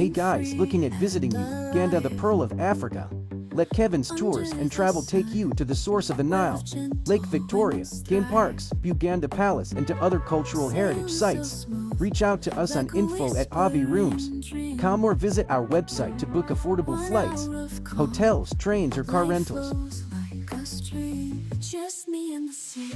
Hey guys, looking at visiting Uganda, the Pearl of Africa. Let Kevin's Tours and Travel take you to the source of the Nile, Lake Victoria, game parks, Uganda Palace, and to other cultural heritage sites. Reach out to us on info@Avi Rooms. Come or visit our website to book affordable flights, hotels, trains, or car rentals. Just me and the sea.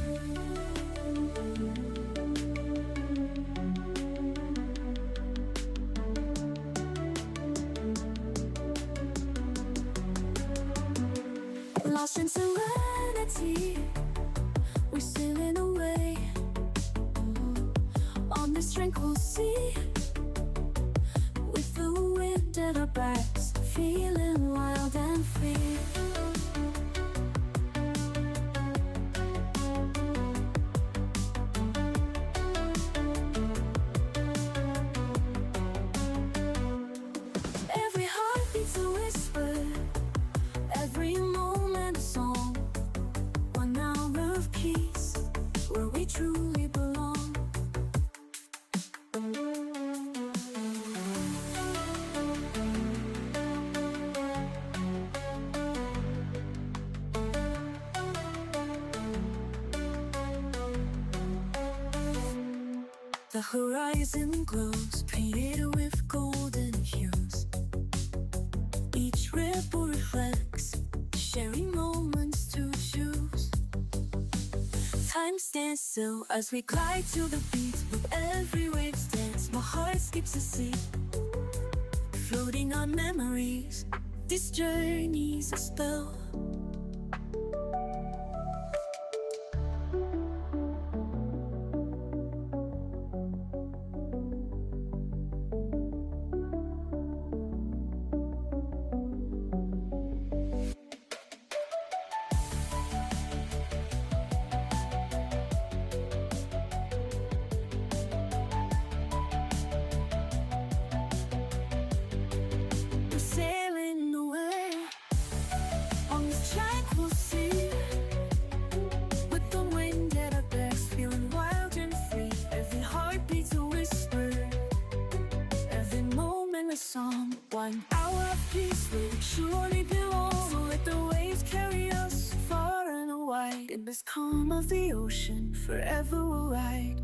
Lost in serenity, we're sailing away on this tranquil sea, with the wind at our backs, feeling wild and free. Every heartbeat's a whisper, every moment a song, 1 hour of peace, where we truly belong. The horizon glows, painted with golden hues. Each ripple reflects, sharing moments to choose. Time stands still as we glide to the beat, with every wave dance. My heart skips a seat, floating on memories. This journey's a spell. We're sailing away on this tranquil sea, with the wind at our backs, feeling wild and free. Every heartbeat's a whisper, every moment a song. 1 hour of peace where we surely belong. So let the waves carry us far and wide, in this calm of the ocean, forever we'll ride.